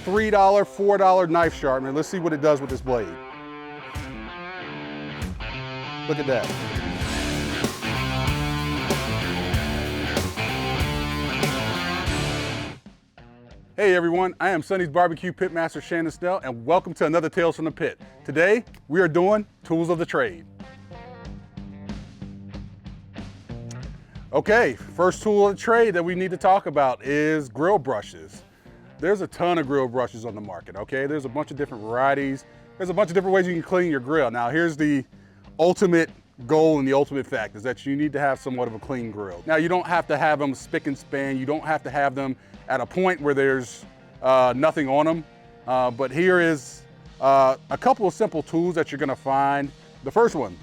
$3, $4 knife sharpener. Let's see what it does with this blade. Look at that. Hey everyone, I am Sonny's BBQ Pitmaster Shannon Snell, and welcome to another Tales from the Pit. Today, we are doing tools of the trade. Okay, first tool of the trade that we need to talk about is grill brushes. There's a ton of grill brushes on the market, okay? There's a bunch of different varieties. There's a bunch of different ways you can clean your grill. Now, here's the ultimate goal and the ultimate fact is that you need to have somewhat of a clean grill. Now, you don't have to have them spick and span. You don't have to have them at a point where there's nothing on them. But here is a couple of simple tools that you're gonna find. The first one,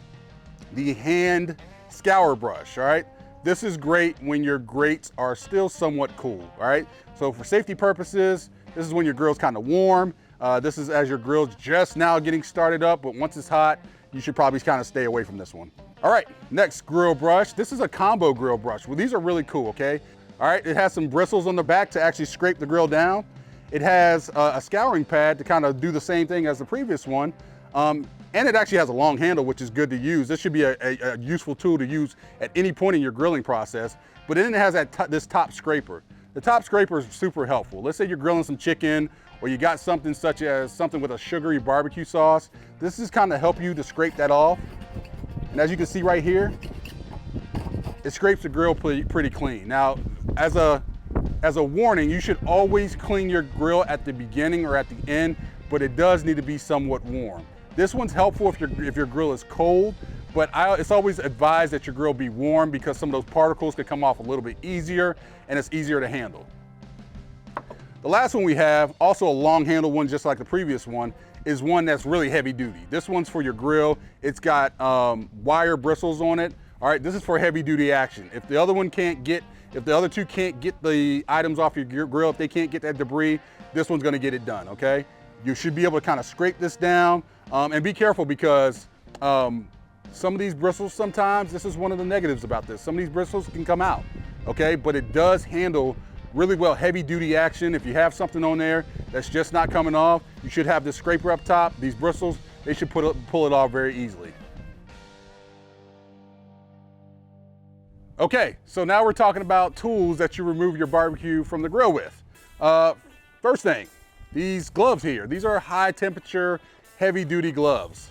the hand scour brush, all right? This is great when your grates are still somewhat cool, all right? So for safety purposes, this is when your grill's kind of warm. This is as your grill's just now getting started up, but once it's hot, you should probably kind of stay away from this one. All right, next grill brush. This is a combo grill brush. Well, these are really cool, okay? All right, it has some bristles on the back to actually scrape the grill down. It has a scouring pad to kind of do the same thing as the previous one. And it actually has a long handle, which is good to use. This should be a useful tool to use at any point in your grilling process. But then it has this top scraper. The top scraper is super helpful. Let's say you're grilling some chicken, or you got something such as something with a sugary barbecue sauce. This is kind of help you to scrape that off. And as you can see right here, it scrapes the grill pretty clean. Now, as a warning, you should always clean your grill at the beginning or at the end, but it does need to be somewhat warm. This one's helpful if your grill is cold, but it's always advised that your grill be warm because some of those particles can come off a little bit easier and it's easier to handle. The last one we have, also a long handle one just like the previous one, is one that's really heavy duty. This one's for your grill. It's got wire bristles on it. All right, this is for heavy duty action. If the other two can't get the items off your grill, if they can't get that debris, this one's gonna get it done, okay? You should be able to kind of scrape this down and be careful because some of these bristles sometimes, this is one of the negatives about this, some of these bristles can come out, okay? But it does handle really well heavy duty action. If you have something on there that's just not coming off, you should have this scraper up top. These bristles, they should pull it off very easily. Okay, so now we're talking about tools that you remove your barbecue from the grill with. First thing, these gloves here. These are high temperature, heavy duty gloves.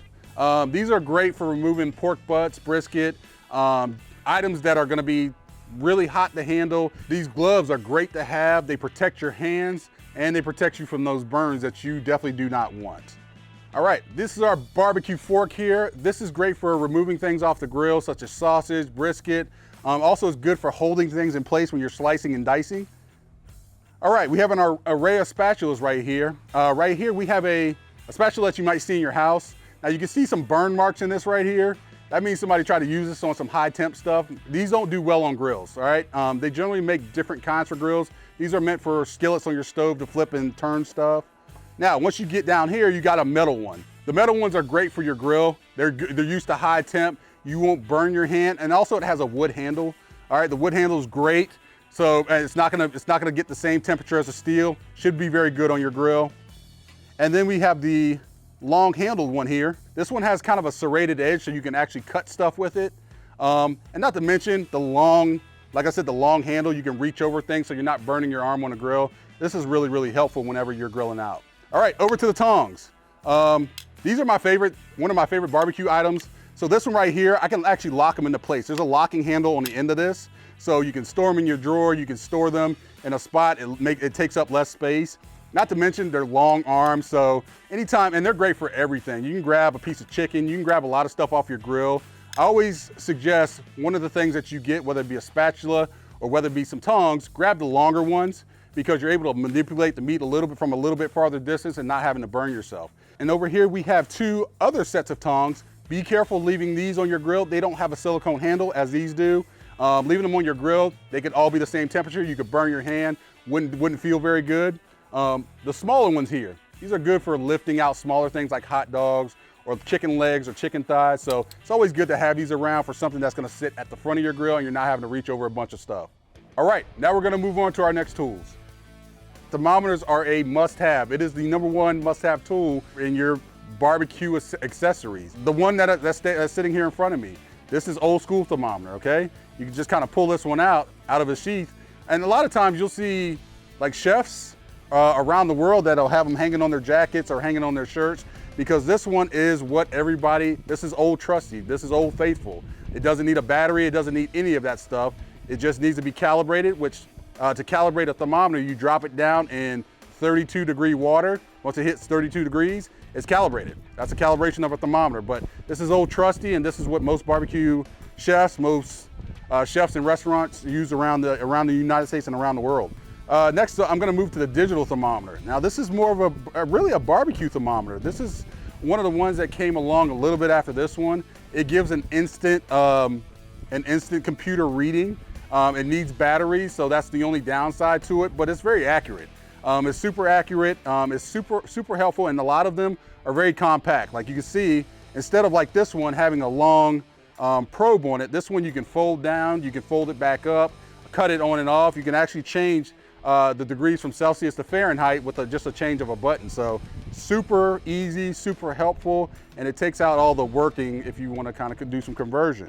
These are great for removing pork butts, brisket, items that are gonna be really hot to handle. These gloves are great to have. They protect your hands and they protect you from those burns that you definitely do not want. All right, this is our barbecue fork here. This is great for removing things off the grill, such as sausage, brisket. Also, it's good for holding things in place when you're slicing and dicing. All right, we have an array of spatulas right here. Right here, we have a spatula that you might see in your house. Now, you can see some burn marks in this right here. That means somebody tried to use this on some high temp stuff. These don't do well on grills, all right? They generally make different kinds for grills. These are meant for skillets on your stove to flip and turn stuff. Now, once you get down here, you got a metal one. The metal ones are great for your grill. They're used to high temp. You won't burn your hand, and also it has a wood handle. All right, the wood handle is great, so it's not gonna get the same temperature as a steel. Should be very good on your grill. And then we have the long handled one here. This one has kind of a serrated edge, so you can actually cut stuff with it. And not to mention the long, like I said, the long handle. You can reach over things, so you're not burning your arm on a grill. This is really, really helpful whenever you're grilling out. All right, over to the tongs. These are one of my favorite barbecue items. So this one right here, I can actually lock them into place. There's a locking handle on the end of this. So you can store them in your drawer, you can store them in a spot, it takes up less space. Not to mention they're long arms, so anytime, and they're great for everything. You can grab a piece of chicken, you can grab a lot of stuff off your grill. I always suggest one of the things that you get, whether it be a spatula or whether it be some tongs, grab the longer ones because you're able to manipulate the meat from a little bit farther distance and not having to burn yourself. And over here we have two other sets of tongs. Be careful leaving these on your grill. They don't have a silicone handle as these do. Leaving them on your grill, they could all be the same temperature. You could burn your hand, wouldn't feel very good. The smaller ones here, these are good for lifting out smaller things like hot dogs or chicken legs or chicken thighs. So it's always good to have these around for something that's gonna sit at the front of your grill and you're not having to reach over a bunch of stuff. All right, now we're gonna move on to our next tools. thermometers are a must-have. It is the #1 must-have tool in your barbecue accessories. The one that's sitting here in front of me, this is old school thermometer, okay? You can just kind of pull this one out of a sheath. And a lot of times you'll see like chefs around the world that'll have them hanging on their jackets or hanging on their shirts, because this one is what this is old trusty, this is old faithful. It doesn't need a battery, it doesn't need any of that stuff. It just needs to be calibrated, which to calibrate a thermometer, you drop it down in 32-degree water. Once it hits 32 degrees, it's calibrated. That's a calibration of a thermometer. But this is old trusty, and this is what most barbecue chefs, chefs in restaurants use around the United States and around the world. Next, I'm gonna move to the digital thermometer. Now this is more of really a barbecue thermometer. This is one of the ones that came along a little bit after this one. It gives an instant computer reading. It needs batteries, so that's the only downside to it, but it's very accurate. It's super accurate, it's super helpful, and a lot of them are very compact. Like you can see, instead of like this one having a long probe on it, this one you can fold down, you can fold it back up, cut it on and off. You can actually change the degrees from Celsius to Fahrenheit with just a change of a button. So super easy, super helpful, and it takes out all the working if you want to kind of do some conversion.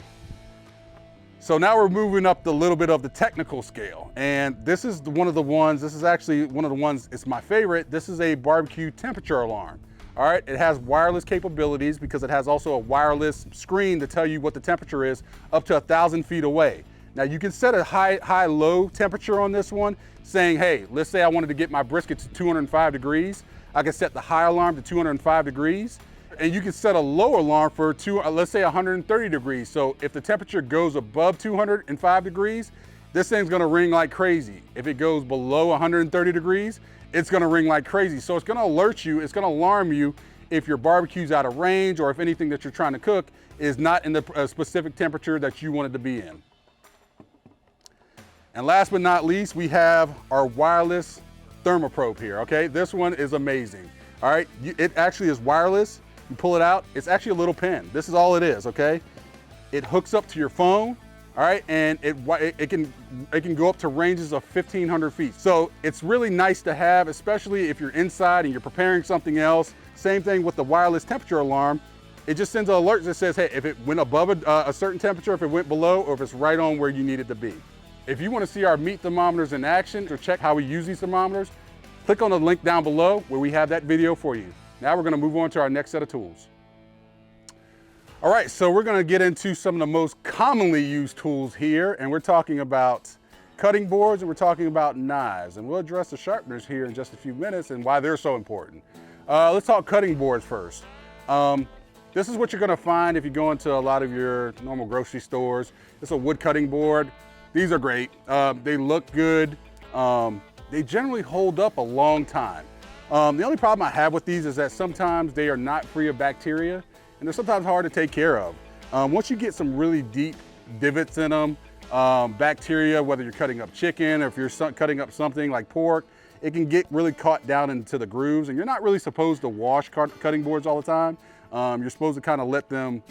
So now we're moving up the little bit of the technical scale. And this is one of the ones, this is actually one of the ones, it's my favorite. This is a barbecue temperature alarm. All right, it has wireless capabilities because it has also a wireless screen to tell you what the temperature is up to 1,000 feet away. Now you can set a high-low temperature on this one, saying, hey, let's say I wanted to get my brisket to 205 degrees. I can set the high alarm to 205 degrees. And you can set a low alarm for let's say 130 degrees. So if the temperature goes above 205 degrees, this thing's gonna ring like crazy. If it goes below 130 degrees, it's gonna ring like crazy. So it's gonna alert you, it's gonna alarm you if your barbecue's out of range or if anything that you're trying to cook is not in the specific temperature that you want it to be in. And last but not least, we have our wireless thermoprobe here, okay? This one is amazing, all right? It actually is wireless. You pull it out, it's actually a little pen. This is all it is, okay? It hooks up to your phone, all right? And it can go up to ranges of 1,500 feet. So it's really nice to have, especially if you're inside and you're preparing something else. Same thing with the wireless temperature alarm. It just sends an alert that says, hey, if it went above a certain temperature, if it went below, or if it's right on where you need it to be. If you want to see our meat thermometers in action or check how we use these thermometers, click on the link down below where we have that video for you. Now we're going to move on to our next set of tools. All right, so we're going to get into some of the most commonly used tools here, and we're talking about cutting boards and we're talking about knives, and we'll address the sharpeners here in just a few minutes and why they're so important. Let's talk cutting boards first. This is what you're going to find if you go into a lot of your normal grocery stores. It's a wood cutting board. These are great. They look good. They generally hold up a long time. The only problem I have with these is that sometimes they are not free of bacteria, and they're sometimes hard to take care of. Once you get some really deep divots in them, bacteria, whether you're cutting up chicken or if you're cutting up something like pork, it can get really caught down into the grooves, and you're not really supposed to wash cutting boards all the time. You're supposed to kind of let them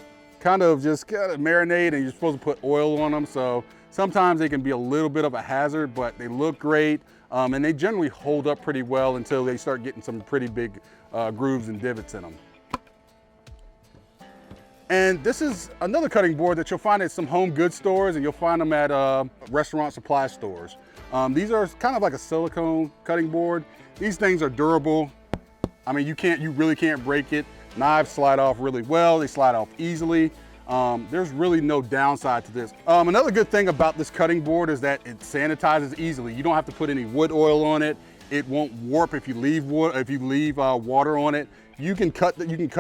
just marinate, and you're supposed to put oil on them. So sometimes they can be a little bit of a hazard, but they look great. And they generally hold up pretty well until they start getting some pretty big grooves and divots in them. And this is another cutting board that you'll find at some home goods stores, and you'll find them at restaurant supply stores. These are kind of like a silicone cutting board. These things are durable. I mean, you really can't break it. Knives slide off really well. They slide off easily. There's really no downside to this. Another good thing about this cutting board is that it sanitizes easily. You don't have to put any wood oil on it. It won't warp if you leave water on it. You can cut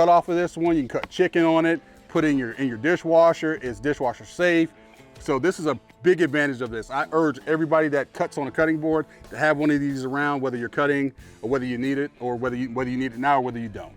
off of this one. You can cut chicken on it. Put it in your dishwasher. It's dishwasher safe. So this is a big advantage of this. I urge everybody that cuts on a cutting board to have one of these around, whether you're cutting or whether you need it, or whether you need it now or whether you don't.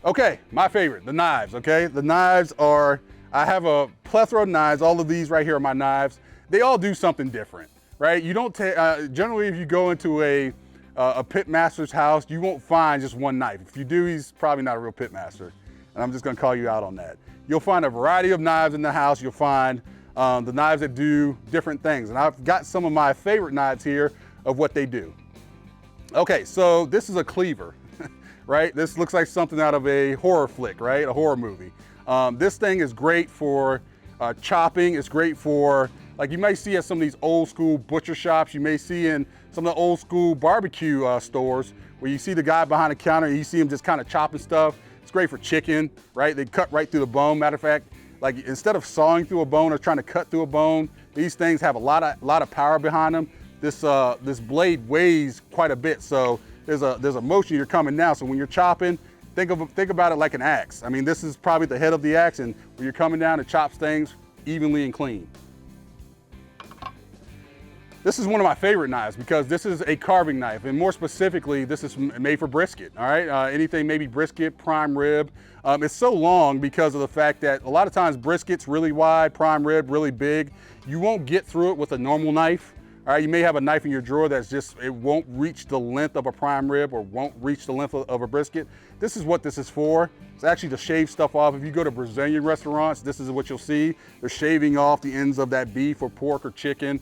Okay, my favorite, the knives, okay? The knives are, I have a plethora of knives. All of these right here are my knives. They all do something different, right? You don't generally if you go into a pitmaster's house, you won't find just one knife. If you do, he's probably not a real pitmaster. And I'm just gonna call you out on that. You'll find a variety of knives in the house. You'll find the knives that do different things. And I've got some of my favorite knives here of what they do. Okay, so this is a cleaver, right? This looks like something out of a horror flick, right? A horror movie. This thing is great for chopping. It's great for, like you might see at some of these old school butcher shops, you may see in some of the old school barbecue stores where you see the guy behind the counter and you see him just kind of chopping stuff. It's great for chicken, right? They cut right through the bone. Matter of fact, like instead of sawing through a bone or trying to cut through a bone, these things have a lot of power behind them. This blade weighs quite a bit, so there's a motion you're coming now. So when you're chopping, think about it like an axe. I mean, this is probably the head of the axe, and when you're coming down, it chops things evenly and clean. This is one of my favorite knives because this is a carving knife, and more specifically, this is made for brisket, all right? Anything, maybe brisket, prime rib. It's so long because of the fact that a lot of times brisket's really wide, prime rib really big. You won't get through it with a normal knife. All right, you may have a knife in your drawer that's just, it won't reach the length of a prime rib or won't reach the length of a brisket. This is what this is for. It's actually to shave stuff off. If you go to Brazilian restaurants, this is what you'll see. They're shaving off the ends of that beef or pork or chicken.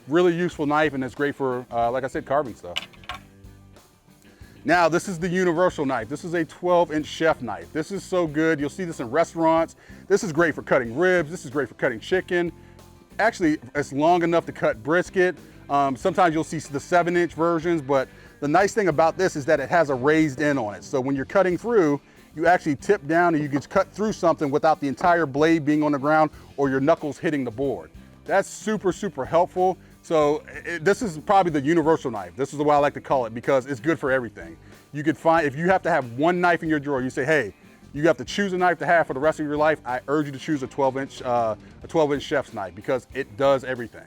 Really useful knife, and it's great for, like I said, carving stuff. Now, this is the universal knife. This is a 12-inch chef knife. This is so good. You'll see this in restaurants. This is great for cutting ribs. This is great for cutting chicken. Actually, it's long enough to cut brisket. Sometimes you'll see the 7-inch versions, but the nice thing about this is that it has a raised end on it. So when you're cutting through, you actually tip down and you can cut through something without the entire blade being on the ground or your knuckles hitting the board. That's super, super helpful. So this is probably the universal knife. This is the way I like to call it because it's good for everything. You could find, if you have to have one knife in your drawer, you say, hey, you have to choose a knife to have for the rest of your life, I urge you to choose a 12-inch chef's knife because it does everything.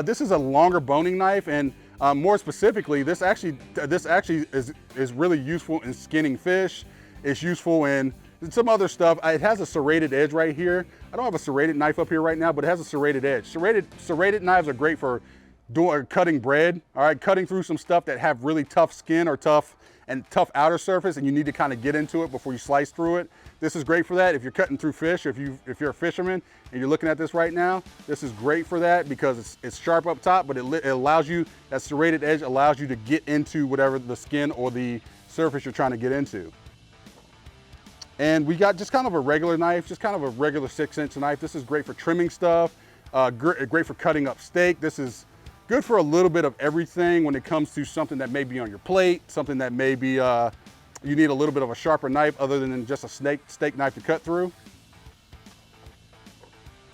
This is a longer boning knife, and more specifically, this actually is really useful in skinning fish. It's useful in some other stuff. It has a serrated edge right here. I don't have a serrated knife up here right now, but it has a serrated edge. Serrated knives are great for cutting bread, all right, cutting through some stuff that have really tough skin or tough outer surface, and you need to kind of get into it before you slice through it. This is great for that. If you're cutting through fish, or if you're a fisherman and you're looking at this right now, this is great for that because it's sharp up top, but it allows you, that serrated edge allows you to get into whatever the skin or the surface you're trying to get into. And we got just kind of a regular knife, just kind of a regular 6-inch knife. This is great for trimming stuff, great for cutting up steak. This is good for a little bit of everything when it comes to something that may be on your plate, something that may be, you need a little bit of a sharper knife other than just a steak knife to cut through.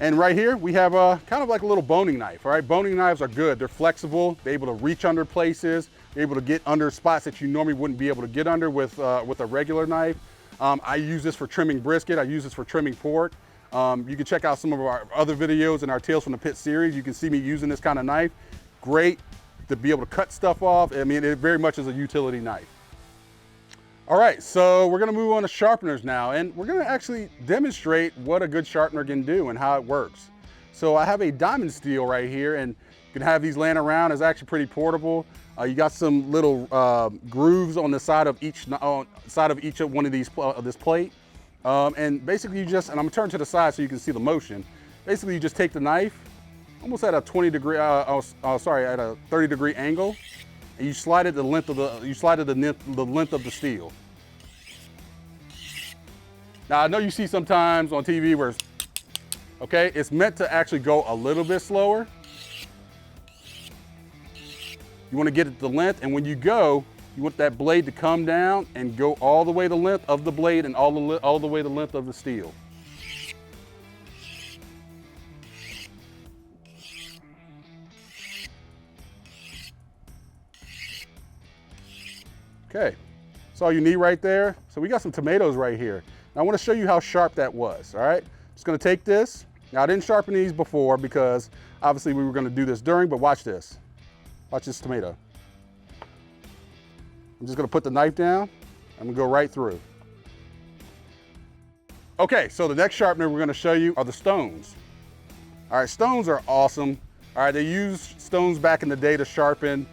And right here, we have kind of like a little boning knife, all right? Boning knives are good. They're flexible. They're able to reach under places. They're able to get under spots that you normally wouldn't be able to get under with a regular knife. I use this for trimming brisket. I use this for trimming pork. You can check out some of our other videos in our Tales from the Pit series. You can see me using this kind of knife. Great to be able to cut stuff off. I mean, it very much is a utility knife. All right, so we're gonna move on to sharpeners now, and we're gonna actually demonstrate what a good sharpener can do and how it works. So I have a diamond steel right here, and you can have these laying around. It's actually pretty portable. You got some little grooves on the side of each one of these this plate. And basically you just, and I'm gonna turn to the side so you can see the motion. Basically you just take the knife, almost at a 20-degree, at a 30-degree angle, and you slide it the length of the length of the steel. Now I know you see sometimes on TV where, okay, it's meant to actually go a little bit slower. You want to get it the length, and when you go, you want that blade to come down and go all the way the length of the blade and all the way the length of the steel. Okay, that's all you need right there. So we got some tomatoes right here. Now I want to show you how sharp that was, all right? Just gonna take this. Now I didn't sharpen these before because obviously we were gonna do this during, but watch this. Watch this tomato. I'm just gonna put the knife down. I'm gonna go right through. Okay, so the next sharpener we're gonna show you are the stones. All right, stones are awesome. All right, they used stones back in the day to sharpen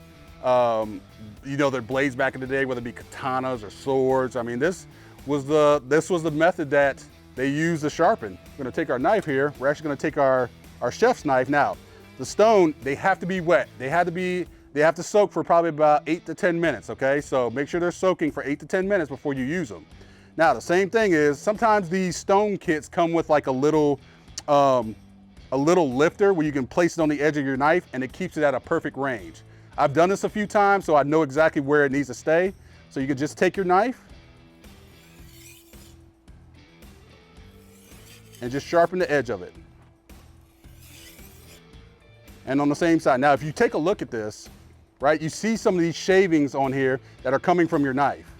their blades back in the day, whether it be katanas or swords. I mean, this was the method that they used to sharpen. We're gonna take our knife here. We're actually gonna take our chef's knife. Now, the stone, they have to be wet. They have to soak for probably about 8 to 10 minutes, okay? So make sure they're soaking for 8 to 10 minutes before you use them. Now, the same thing is, sometimes these stone kits come with like a little lifter where you can place it on the edge of your knife and it keeps it at a perfect range. I've done this a few times, so I know exactly where it needs to stay. So you can just take your knife and just sharpen the edge of it. And on the same side. Now, if you take a look at this, right, you see some of these shavings on here that are coming from your knife.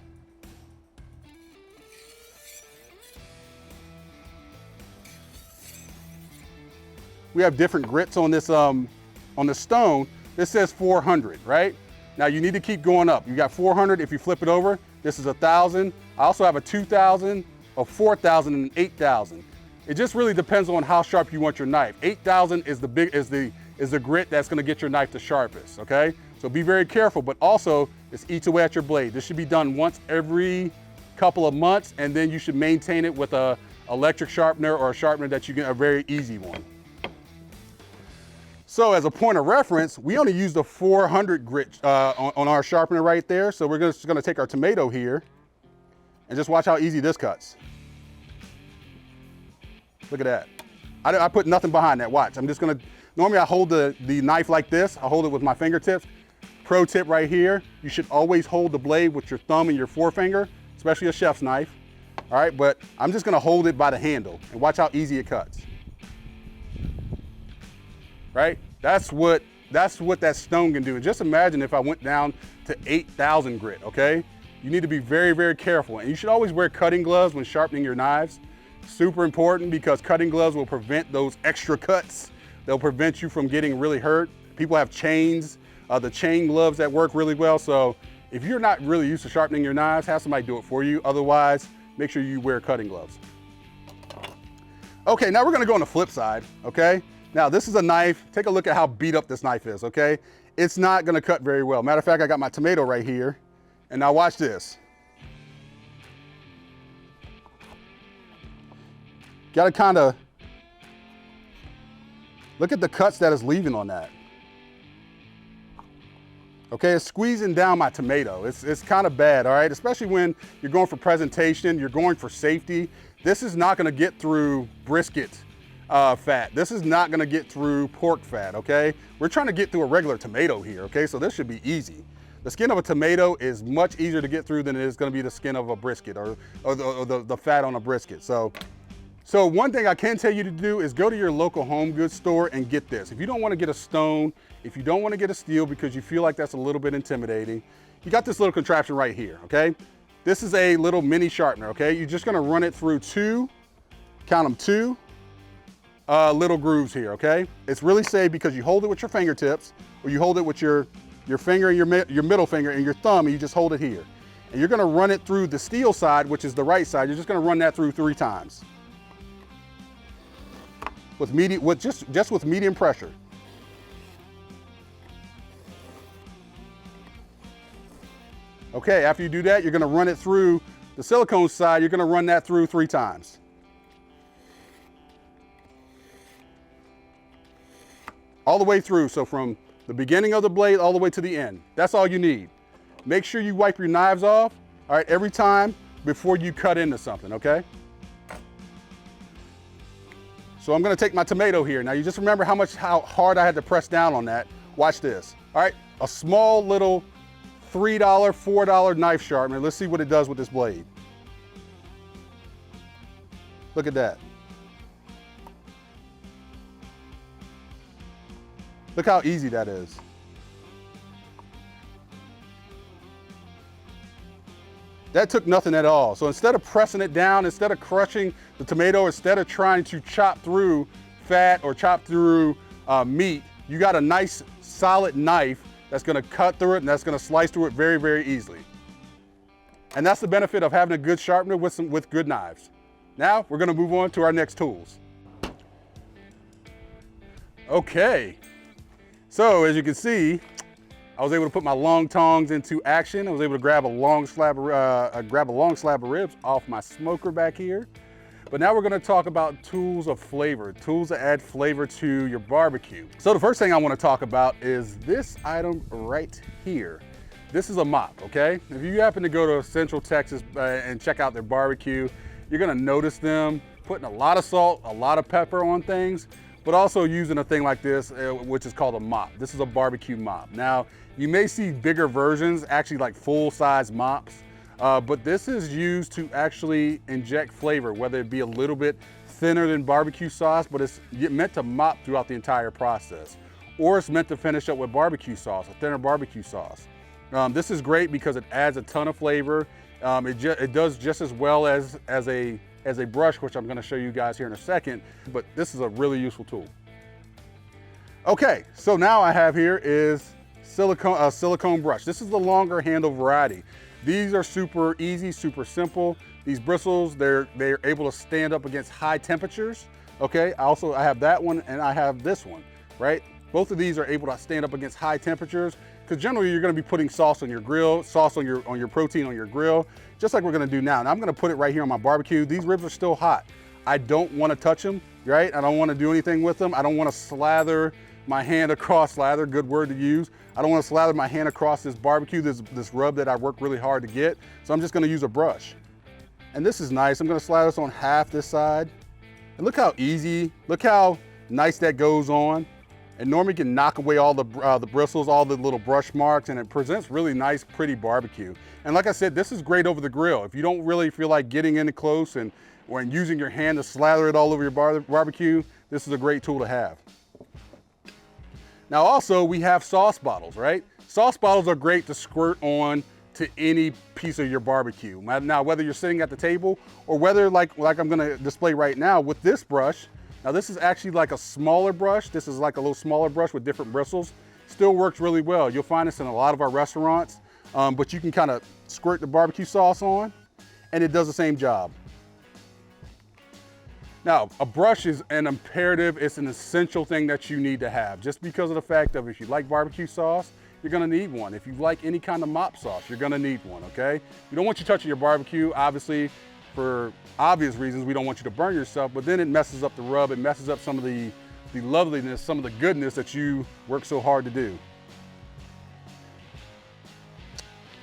We have different grits on this on the stone. This says 400, right? Now you need to keep going up. You got 400 if you flip it over. This is 1,000. I also have a 2,000, a 4,000, and an 8,000. It just really depends on how sharp you want your knife. 8,000 is the grit that's gonna get your knife the sharpest, okay? So be very careful, but also it eats away at your blade. This should be done once every couple of months, and then you should maintain it with a electric sharpener or a sharpener that you get, a very easy one. So as a point of reference, we only used a 400 grit on our sharpener right there. So we're just gonna take our tomato here and just watch how easy this cuts. Look at that. I put nothing behind that, watch. I'm just gonna, normally I hold the knife like this. I hold it with my fingertips. Pro tip right here, you should always hold the blade with your thumb and your forefinger, especially a chef's knife. All right, but I'm just gonna hold it by the handle and watch how easy it cuts. Right? That's what that stone can do. And just imagine if I went down to 8,000 grit, okay? You need to be very, very careful. And you should always wear cutting gloves when sharpening your knives. Super important, because cutting gloves will prevent those extra cuts. They'll prevent you from getting really hurt. People have chains, the chain gloves that work really well. So if you're not really used to sharpening your knives, have somebody do it for you. Otherwise, make sure you wear cutting gloves. Okay, now we're gonna go on the flip side, okay? Now this is a knife. Take a look at how beat up this knife is, okay? It's not gonna cut very well. Matter of fact, I got my tomato right here. And now watch this. Gotta kinda, look at the cuts that it's leaving on that. Okay, it's squeezing down my tomato. It's kind of bad, all right? Especially when you're going for presentation, you're going for safety. This is not gonna get through brisket fat. This is not gonna get through pork fat, okay? We're trying to get through a regular tomato here, okay? So this should be easy. The skin of a tomato is much easier to get through than it is gonna be the skin of a brisket or the fat on a brisket. So one thing I can tell you to do is go to your local home goods store and get this. If you don't wanna get a stone, if you don't wanna get a steel because you feel like that's a little bit intimidating, you got this little contraption right here, okay? This is a little mini sharpener, okay? You're just gonna run it through two, count them, two little grooves here, okay? It's really safe because you hold it with your fingertips, or you hold it with your finger and your middle finger and your thumb, and you just hold it here. And you're gonna run it through the steel side, which is the right side. You're just gonna run that through 3 times. Just with medium pressure. Okay, after you do that, you're gonna run it through the silicone side. You're gonna run that through 3 times. All the way through, so from the beginning of the blade all the way to the end. That's all you need. Make sure you wipe your knives off, all right, every time before you cut into something, okay? So I'm gonna take my tomato here. Now you just remember how hard I had to press down on that. Watch this, all right? A small little $3, $4 knife sharpener. Let's see what it does with this blade. Look at that. Look how easy that is. That took nothing at all. So instead of pressing it down, instead of crushing the tomato, instead of trying to chop through fat or chop through meat, you got a nice solid knife that's gonna cut through it and that's gonna slice through it very, very easily. And that's the benefit of having a good sharpener with good knives. Now we're gonna move on to our next tools. Okay. So as you can see, I was able to put my long tongs into action. I was able to grab a long slab of ribs off my smoker back here. But now we're gonna talk about tools of flavor, tools that add flavor to your barbecue. So the first thing I wanna talk about is this item right here. This is a mop, okay? If you happen to go to Central Texas and check out their barbecue, you're gonna notice them putting a lot of salt, a lot of pepper on things, but also using a thing like this, which is called a mop. This is a barbecue mop. Now, you may see bigger versions, actually like full-size mops, but this is used to actually inject flavor, whether it be a little bit thinner than barbecue sauce, but it's meant to mop throughout the entire process. Or it's meant to finish up with barbecue sauce, a thinner barbecue sauce. This is great because it adds a ton of flavor. It does just as well as a brush, which I'm gonna show you guys here in a second, but this is a really useful tool. Okay, so now I have here is silicone brush. This is the longer handle variety. These are super easy, super simple. These bristles, they're able to stand up against high temperatures. Okay, I have that one and I have this one, right? Both of these are able to stand up against high temperatures because generally you're gonna be putting sauce on your grill, sauce on your protein on your grill, just like we're gonna do now. And I'm gonna put it right here on my barbecue. These ribs are still hot. I don't wanna touch them, right? I don't wanna do anything with them. I don't wanna slather my hand across, slather, good word to use. I don't wanna slather my hand across this barbecue, this rub that I worked really hard to get. So I'm just gonna use a brush. And this is nice. I'm gonna slather this on half this side. And look how easy, look how nice that goes on. And normally you can knock away all the bristles, all the little brush marks, and it presents really nice, pretty barbecue. And like I said, this is great over the grill. If you don't really feel like getting in close and using your hand to slather it all over your barbecue, this is a great tool to have. Now also, we have sauce bottles, right? Sauce bottles are great to squirt on to any piece of your barbecue. Now, whether you're sitting at the table or whether like I'm gonna display right now with this brush. Now this is actually like a smaller brush. This is like a little smaller brush with different bristles. Still works really well. You'll find this in a lot of our restaurants, but you can kind of squirt the barbecue sauce on and it does the same job. Now, a brush is an imperative, it's an essential thing that you need to have, just because of the fact of if you like barbecue sauce, you're gonna need one. If you like any kind of mop sauce, you're gonna need one, okay? You don't want you touching your barbecue, obviously, for obvious reasons, we don't want you to burn yourself, but then it messes up the rub, it messes up some of the loveliness, some of the goodness that you work so hard to do.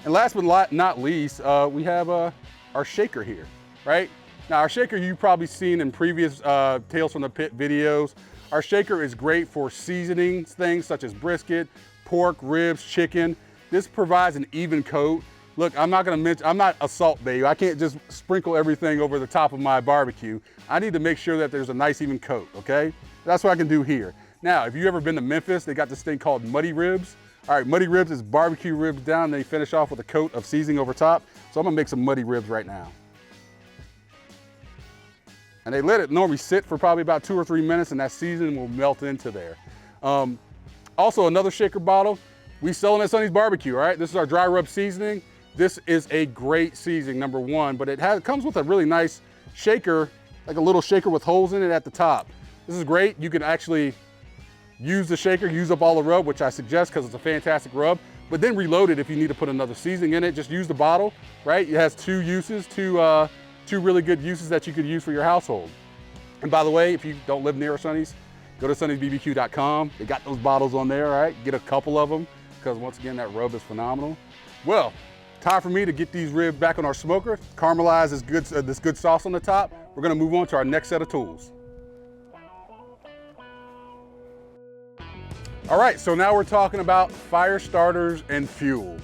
And last but not least, we have our shaker here, right? Now our shaker you've probably seen in previous Tales from the Pit videos. Our shaker is great for seasoning things such as brisket, pork, ribs, chicken. This provides an even coat. Look, I'm not a salt babe. I can't just sprinkle everything over the top of my barbecue. I need to make sure that there's a nice even coat, okay? That's what I can do here. Now, if you've ever been to Memphis, they got this thing called muddy ribs. All right, muddy ribs is barbecue ribs down, and they finish off with a coat of seasoning over top. So I'm gonna make some muddy ribs right now. And they let it normally sit for probably about 2 or 3 minutes and that seasoning will melt into there. Also another shaker bottle, we sell it at Sonny's Barbecue, all right? This is our dry rub seasoning. This is a great seasoning, number one, but it comes with a really nice shaker, like a little shaker with holes in it at the top. This is great. You can actually use the shaker, use up all the rub, which I suggest because it's a fantastic rub, but then reload it if you need to put another seasoning in it. Just use the bottle, right? It has two uses, two really good uses that you could use for your household. And by the way, if you don't live near Sonny's, go to sonnysbbq.com. They got those bottles on there, all right? Get a couple of them, because once again, that rub is phenomenal. Well, time for me to get these ribs back on our smoker, caramelize this good sauce on the top. We're gonna move on to our next set of tools. All right, so now we're talking about fire starters and fuel.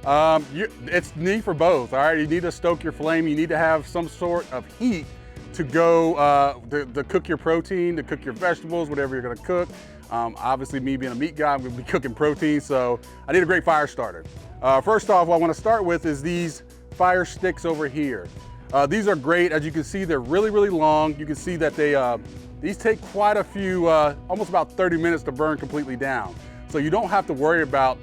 It's neat for both, all right? You need to stoke your flame. You need to have some sort of heat to go, to cook your protein, to cook your vegetables, whatever you're gonna cook. Obviously, me being a meat guy, I'm gonna be cooking protein, so I need a great fire starter. First off, what I wanna start with is these fire sticks over here. These are great. As you can see, they're really, really long. You can see that these take quite a few, almost about 30 minutes to burn completely down. So you don't have to worry about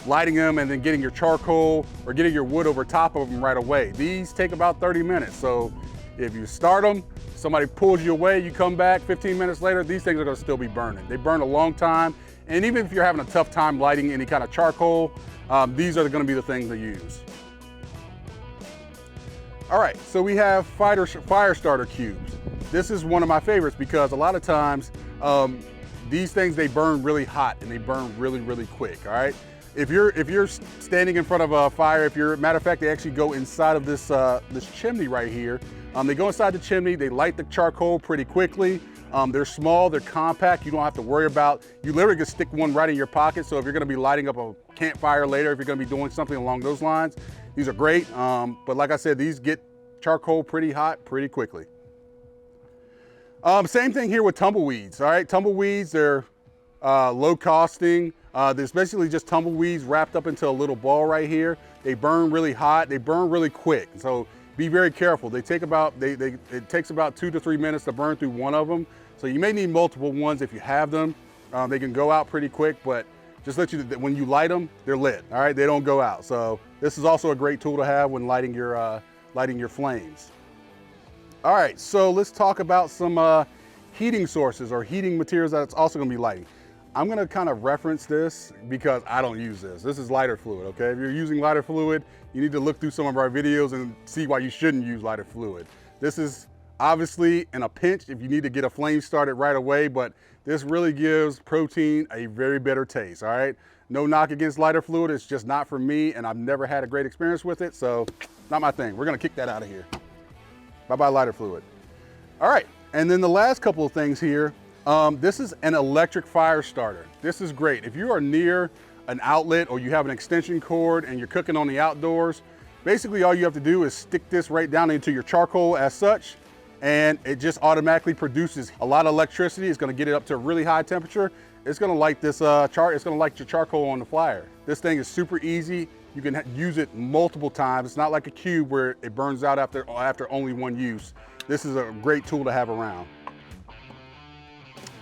lighting them and then getting your charcoal or getting your wood over top of them right away. These take about 30 minutes. So if you start them, somebody pulls you away, you come back 15 minutes later, these things are gonna still be burning. They burn a long time. And even if you're having a tough time lighting any kind of charcoal, these are gonna be the things to use. All right, so we have fire starter cubes. this is one of my favorites because a lot of times these things, they burn really hot and they burn really, really quick, all right? If you're standing in front of a fire, matter of fact, they actually go inside of this, this chimney right here. They go inside the chimney, they light the charcoal pretty quickly. They're small, they're compact, you don't have to worry about, you literally can stick one right in your pocket. So if you're gonna be lighting up a campfire later, if you're gonna be doing something along those lines, these are great. But like I said, these get charcoal pretty hot pretty quickly. Same thing here with tumbleweeds, all right? Tumbleweeds, they're low costing. There's basically just tumbleweeds wrapped up into a little ball right here. They burn really hot, they burn really quick. So be very careful. It takes about 2 to 3 minutes to burn through one of them. So you may need multiple ones if you have them. They can go out pretty quick, but just let you, when you light them, they're lit, all right? They don't go out. So this is also a great tool to have when lighting your flames. All right, so let's talk about some heating sources or heating materials that it's also gonna be lighting. I'm gonna kind of reference this because I don't use this. This is lighter fluid, okay? If you're using lighter fluid, you need to look through some of our videos and see why you shouldn't use lighter fluid. This is obviously in a pinch if you need to get a flame started right away, but this really gives protein a very bitter taste, all right? No knock against lighter fluid, it's just not for me, and I've never had a great experience with it, so not my thing. We're gonna kick that out of here. Bye-bye lighter fluid. All right, and then the last couple of things here, this is an electric fire starter. This is great. If you are near an outlet or you have an extension cord and you're cooking on the outdoors, basically all you have to do is stick this right down into your charcoal as such, and it just automatically produces a lot of electricity. It's gonna get it up to a really high temperature. It's gonna light this it's gonna light your charcoal on the fire. This thing is super easy. You can use it multiple times. It's not like a cube where it burns out after only one use. This is a great tool to have around.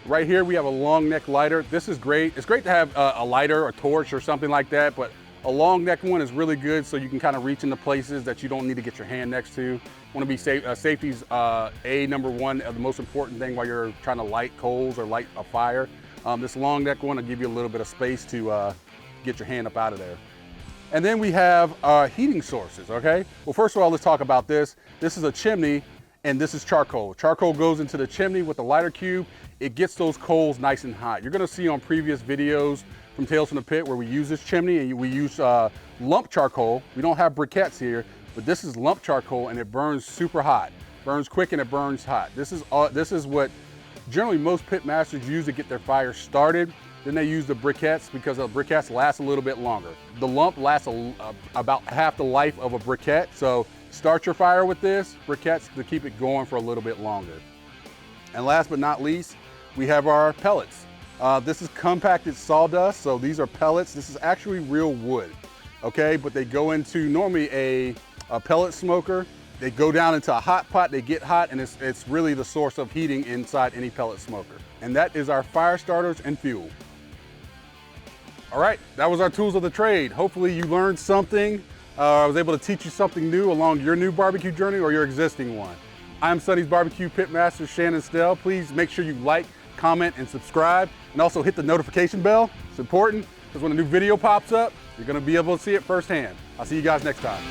Right here, we have a long neck lighter. This is great. It's great to have a lighter, a torch, or something like that, but a long neck one is really good so you can kind of reach into places that you don't need to get your hand next to. Want to be safe. Safety's number one, the most important thing while you're trying to light coals or light a fire. This long neck one will give you a little bit of space to get your hand up out of there. And then we have heating sources, okay? Well, first of all, let's talk about this. This is a chimney, and this is charcoal. Charcoal goes into the chimney with the lighter cube. It gets those coals nice and hot. You're gonna see on previous videos from Tales from the Pit where we use this chimney and we use lump charcoal. We don't have briquettes here, but this is lump charcoal and it burns super hot. Burns quick and it burns hot. This is what generally most pit masters use to get their fire started. Then they use the briquettes because the briquettes last a little bit longer. The lump lasts about half the life of a briquette. So start your fire with this, briquettes to keep it going for a little bit longer. And last but not least, we have our pellets. This is compacted sawdust, so these are pellets. This is actually real wood, okay? But they go into normally a pellet smoker. They go down into a hot pot, they get hot, and it's really the source of heating inside any pellet smoker. And that is our fire starters and fuel. All right, that was our tools of the trade. Hopefully you learned something. I was able to teach you something new along your new barbecue journey or your existing one. I'm Sonny's Barbecue Pitmaster Shannon Snell. Please make sure you like, comment, and subscribe, and also hit the notification bell. It's important because when a new video pops up, you're gonna be able to see it firsthand. I'll see you guys next time.